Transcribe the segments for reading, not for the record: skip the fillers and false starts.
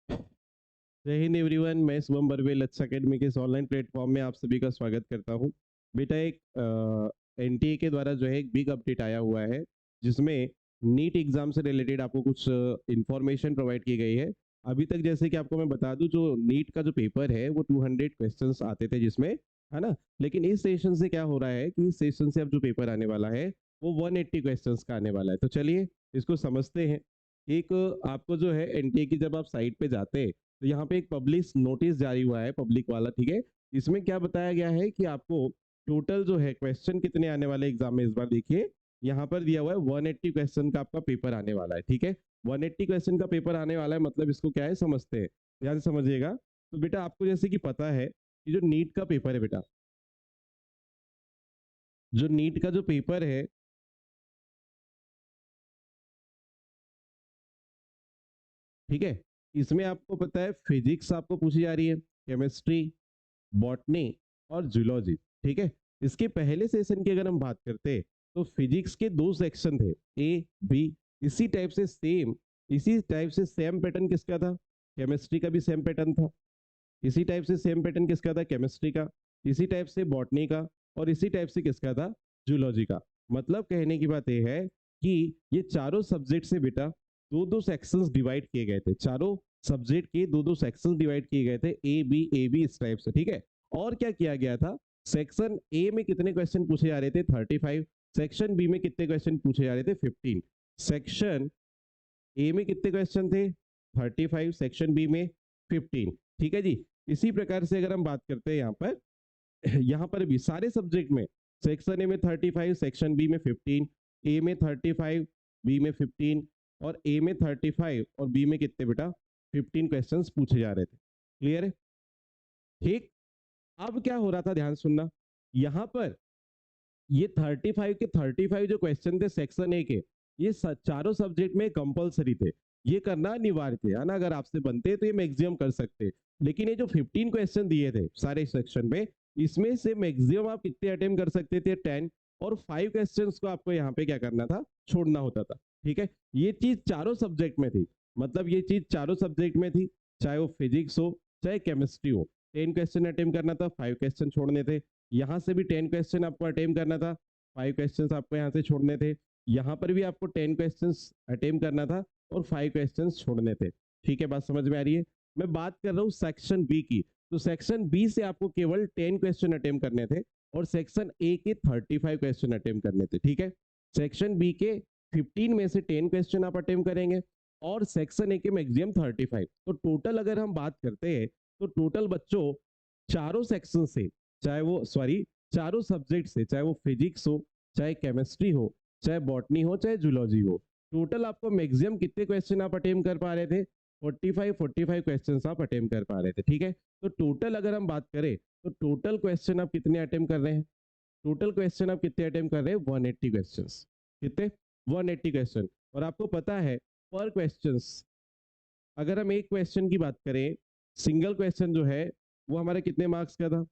जय हिंद एवरीवन, मैं शुभम बर्वे लच्छा अकेडमी के इस ऑनलाइन प्लेटफॉर्म में आप सभी का स्वागत करता हूं। बेटा एक एनटीए के द्वारा जो है एक बिग अपडेट आया हुआ है, जिसमें नीट एग्जाम से रिलेटेड आपको कुछ इंफॉर्मेशन प्रोवाइड की गई है। अभी तक जैसे कि आपको मैं बता दूं, जो नीट का जो पेपर है वो 200 क्वेश्चंस आते थे जिसमें, है ना। लेकिन इस सेशन से क्या हो रहा है कि इस सेशन से अब जो पेपर आने वाला है वो 180 क्वेश्चंस का आने वाला है। तो चलिए इसको समझते हैं। एक आपको जो है एनटीए की जब आप साइट पे जाते हैं तो यहाँ पे एक पब्लिश नोटिस जारी हुआ है, पब्लिक वाला, ठीक है। इसमें क्या बताया गया है कि आपको टोटल जो है क्वेश्चन कितने आने वाले एग्जाम में, इस बार देखिए यहाँ पर दिया हुआ है 180 क्वेश्चन का आपका पेपर आने वाला है, ठीक है। 180 क्वेश्चन का पेपर आने वाला है, मतलब इसको क्या है समझते हैं, ध्यान से समझिएगा। तो बेटा आपको जैसे कि पता है कि जो नीट का पेपर है बेटा, जो नीट का जो पेपर है, ठीक है, इसमें आपको पता है फिजिक्स आपको पूछी जा रही है, केमिस्ट्री, बॉटनी और जूलॉजी, ठीक है। इसके पहले सेशन की अगर हम बात करते तो फिजिक्स के दो सेक्शन थे, ए बी। इसी टाइप से सेम पैटर्न किसका था, केमिस्ट्री का भी सेम पैटर्न था। इसी टाइप से सेम पैटर्न किसका था, केमिस्ट्री का। इसी टाइप से बॉटनी का। और इसी टाइप से किसका था, जूलॉजी का। मतलब कहने की बात यह है कि ये चारों सब्जेक्ट से बेटा दो दो सेक्शंस डिवाइड किए गए थे, चारों सब्जेक्ट के दो दो सेक्शंस डिवाइड किए गए थे, ए बी इस टाइप से, ठीक है। और क्या किया गया था, सेक्शन ए में कितने क्वेश्चन पूछे जा रहे थे, 35। सेक्शन बी में कितने क्वेश्चन पूछे जा रहे थे, 15। सेक्शन ए में कितने क्वेश्चन थे, 35। सेक्शन बी में 15, ठीक है जी। इसी प्रकार से अगर हम बात करते हैं यहाँ पर भी सारे सब्जेक्ट में, सेक्शन ए में 35, सेक्शन बी में 15, ए में 35, बी में 15, और ए में 35 और बी में कितने बेटा, 15 क्वेश्चंस पूछे जा रहे थे। क्लियर है, ठीक। अब क्या हो रहा था, ध्यान सुनना। यहाँ पर ये 35 के 35 जो क्वेश्चन थे सेक्शन ए के, ये चारों सब्जेक्ट में कंपलसरी थे, ये करना अनिवार्य थे, है ना। अगर आपसे बनते तो ये मैक्सिमम कर सकते। लेकिन ये जो 15 क्वेश्चन दिए थे सारे सेक्शन में, इसमें से मैक्सिमम आप कितने अटेम्प्ट कर सकते थे, 10। और 5 क्वेश्चंस को आपको यहाँ पे क्या करना था, छोड़ना होता था, ठीक है। ये चीज चारों सब्जेक्ट में थी, मतलब ये चीज चारों सब्जेक्ट में थी, चाहे वो फिजिक्स हो चाहे केमिस्ट्री हो। 10 क्वेश्चन अटेम्प्ट करना था, 5 क्वेश्चन छोड़ने थे। यहाँ से भी 10 क्वेश्चन आपको अटेम्प्ट करना था, 5 क्वेश्चंस आपको यहाँ से छोड़ने थे। यहाँ पर भी आपको 10 क्वेश्चंस अटेम्प्ट करना था और 5 क्वेश्चंस छोड़ने थे, ठीक है। बात समझ में आ रही है। मैं बात कर रहा हूँ सेक्शन बी की, तो सेक्शन बी से आपको केवल 10 क्वेश्चन अटेम्प्ट करने थे और सेक्शन ए के 35 क्वेश्चन अटेम्प्ट करने थे, ठीक है। सेक्शन बी के 15 में से 10 क्वेश्चन आप अटेम्प्ट करेंगे और सेक्शन ए के मैक्सिमम 35। तो टोटल अगर हम बात करते हैं तो टोटल बच्चों चारों सेक्शन से, चाहे वो सॉरी चारों सब्जेक्ट से, चाहे वो फिजिक्स हो चाहे केमिस्ट्री हो चाहे बॉटनी हो चाहे जूलॉजी हो, टोटल आपको मैक्सिमम कितने क्वेश्चन आप अटेम्प्ट कर पा रहे थे, 45 क्वेश्चंस आप अटेम्प्ट कर पा रहे थे, ठीक है। तो टोटल अगर हम बात करें तो टोटल क्वेश्चन आप कितने अटेम्प्ट कर रहे हैं, टोटल क्वेश्चन आप कितने अटेम्प्ट कर रहे हैं, 180 क्वेश्चंस। कितने, 180 क्वेश्चन। और आपको पता है पर क्वेश्चंस, अगर हम एक क्वेश्चन की बात करें, सिंगल क्वेश्चन जो है वो हमारे कितने मार्क्स का था,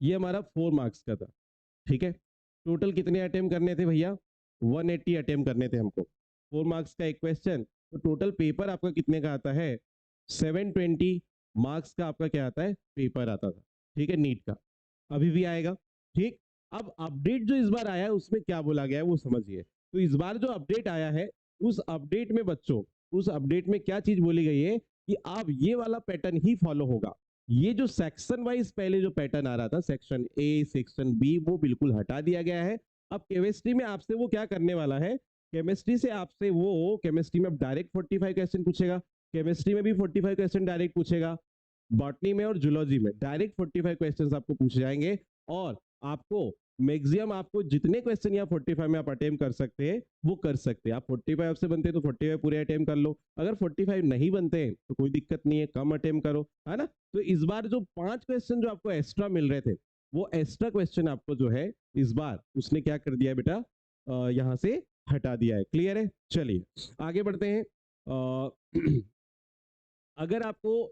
ये हमारा 4 मार्क्स का था, ठीक है। टोटल कितने अटेम्प्ट करने थे भैया, 180 अटेम्प्ट करने थे हमको, 4 मार्क्स का एक क्वेश्चन। तो टोटल पेपर आपका कितने का आता है, 720 मार्क्स का आपका क्या आता है, पेपर आता था, ठीक है, नीट का। अभी भी आएगा, ठीक। अब अपडेट जो इस बार आया है उसमें क्या बोला गया है वो समझिए। तो इस बार जो अपडेट आया है, उस अपडेट में बच्चों, उस अपडेट में क्या चीज बोली गई है कि आप ये वाला पैटर्न ही फॉलो होगा। ये जो सेक्शन वाइज पहले जो पैटर्न आ रहा था, सेक्शन ए सेक्शन बी, वो बिल्कुल हटा दिया गया है। अब केमिस्ट्री में आपसे वो क्या करने वाला है, केमिस्ट्री से आपसे वो, केमिस्ट्री में डायरेक्ट 45 क्वेश्चन पूछेगा, केमिस्ट्री में भी 45 क्वेश्चन डायरेक्ट पूछेगा, बॉटनी में और जूलॉजी में डायरेक्ट 45 क्वेश्चंस आपको पूछे जाएंगे। और आपको मैक्सिमम, आपको जितने क्वेश्चन या 45 में आप अटेम्प्ट कर सकते हैं वो कर सकते हैं। आप 45 से बनते हैं तो 45 पूरे अटेम्प्ट कर लो, अगर 45 नहीं बनते हैं तो कोई दिक्कत नहीं है, कम अटेम्प्ट करो, है ना। तो इस बार जो 5 क्वेश्चन जो आपको एक्स्ट्रा मिल रहे थे, वो एक्स्ट्रा क्वेश्चन आपको जो है इस बार उसने क्या कर दिया है बेटा, यहाँ से हटा दिया है। क्लियर है, चलिए आगे बढ़ते हैं। अगर आपको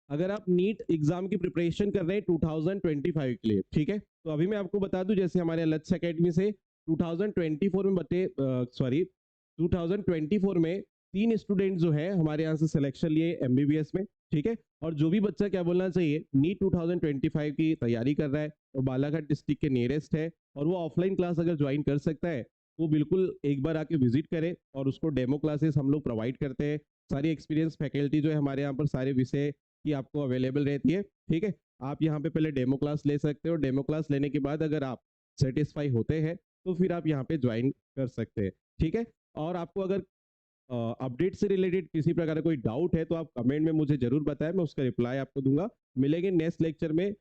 अगर आप नीट एग्जाम की प्रिपरेशन कर रहे हैं 2025 के लिए, ठीक है, तो अभी मैं आपको बता दूं, जैसे हमारे लक्ष्य एकेडमी से 2024 में 2024 में 3 स्टूडेंट जो है हमारे यहाँ से सिलेक्शन लिए एमबीबीएस में, ठीक है। और जो भी बच्चा क्या बोलना चाहिए, नीट 2025 की तैयारी कर रहा है और बालाघाट डिस्ट्रिक्ट के नियरेस्ट है और वो ऑफलाइन क्लास अगर ज्वाइन कर सकता है, वो बिल्कुल एक बार आके विजिट करे और उसको डेमो क्लासेस हम लोग प्रोवाइड करते हैं। सारी एक्सपीरियंस फैकल्टी जो है हमारे यहाँ पर सारे विषय की आपको अवेलेबल रहती है, ठीक है। आप यहाँ पे पहले डेमो क्लास ले सकते हो, डेमो क्लास लेने के बाद अगर आप सेटिस्फाई होते हैं तो फिर आप यहाँ पे ज्वाइन कर सकते हैं, ठीक है। और आपको अगर अपडेट से रिलेटेड किसी प्रकार का कोई डाउट है तो आप कमेंट में मुझे जरूर बताएं, मैं उसका रिप्लाई आपको दूंगा। मिलेंगे नेक्स्ट लेक्चर में